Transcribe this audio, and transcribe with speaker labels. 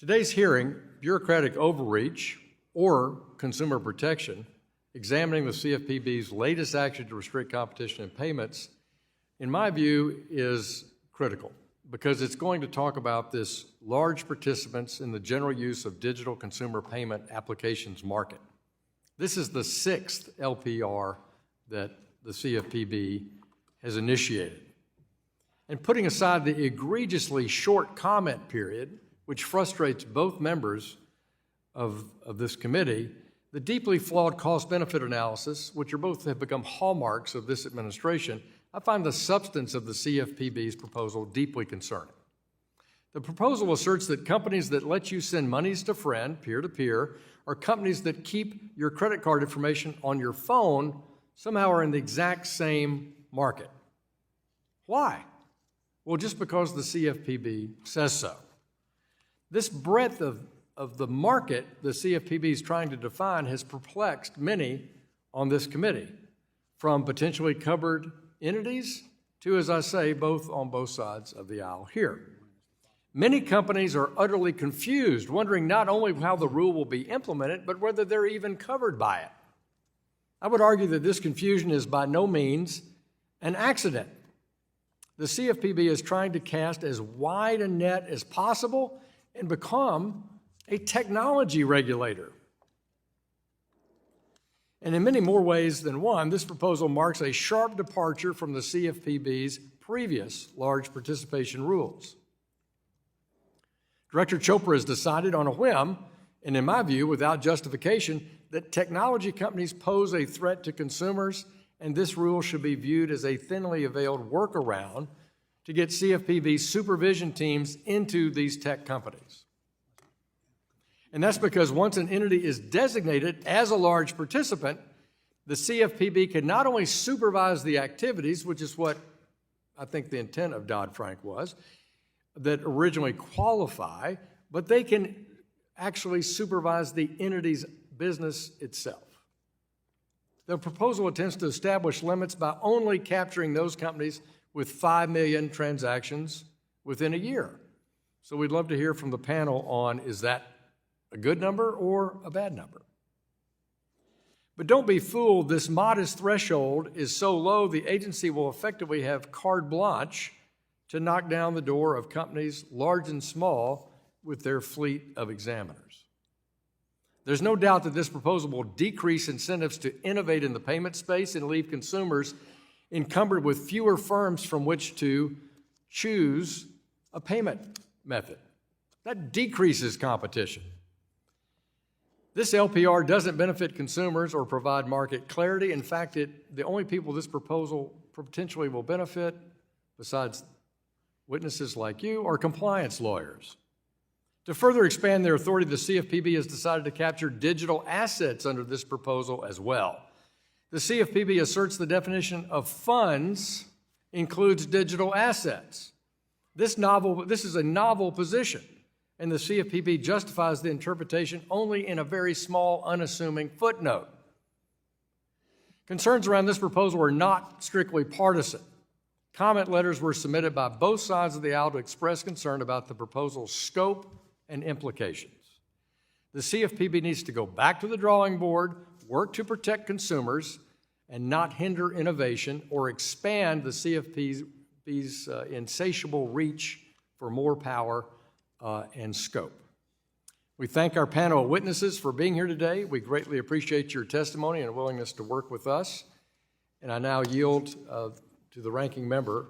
Speaker 1: Today's hearing, bureaucratic overreach or consumer protection, examining the CFPB's latest action to restrict competition in payments, in my view, is critical because it's going to talk about this large participants in the general use of digital consumer payment applications market. This is the 6th LPR that the CFPB has initiated. And putting aside the egregiously short comment period, which frustrates both members of this committee, the deeply flawed cost-benefit analysis, which have become hallmarks of this administration, I find the substance of the CFPB's proposal deeply concerning. The proposal asserts that companies that let you send monies to friend, peer-to-peer, or companies that keep your credit card information on your phone somehow are in the exact same market. Why? Well, just because the CFPB says so. This breadth of the market the CFPB is trying to define has perplexed many on this committee, from potentially covered entities to, as I say, on both sides of the aisle here. Many companies are utterly confused, wondering not only how the rule will be implemented, but whether they're even covered by it. I would argue that this confusion is by no means an accident. The CFPB is trying to cast as wide a net as possible and become a technology regulator. And in many more ways than one, this proposal marks a sharp departure from the CFPB's previous large participation rules. Director Chopra has decided on a whim, and in my view, without justification, that technology companies pose a threat to consumers, and this rule should be viewed as a thinly veiled workaround to get CFPB supervision teams into these tech companies. And that's because once an entity is designated as a large participant, the CFPB can not only supervise the activities, which is what I think the intent of Dodd-Frank was, that originally qualify, but they can actually supervise the entity's business itself. The proposal attempts to establish limits by only capturing those companies with 5 million transactions within a year. So we'd love to hear from the panel on, is that a good number or a bad number? But don't be fooled, this modest threshold is so low the agency will effectively have carte blanche to knock down the door of companies large and small with their fleet of examiners. There's no doubt that this proposal will decrease incentives to innovate in the payment space and leave consumers encumbered with fewer firms from which to choose a payment method. That decreases competition. This LPR doesn't benefit consumers or provide market clarity. In fact, the only people this proposal potentially will benefit, besides witnesses like you, are compliance lawyers. To further expand their authority, the CFPB has decided to capture digital assets under this proposal as well. The CFPB asserts the definition of funds includes digital assets. This is a novel position, and the CFPB justifies the interpretation only in a very small, unassuming footnote. Concerns around this proposal are not strictly partisan. Comment letters were submitted by both sides of the aisle to express concern about the proposal's scope and implications. The CFPB needs to go back to the drawing board, work to protect consumers, and not hinder innovation or expand the CFPB's insatiable reach for more power and scope. We thank our panel of witnesses for being here today. We greatly appreciate your testimony and willingness to work with us. And I now yield to the ranking member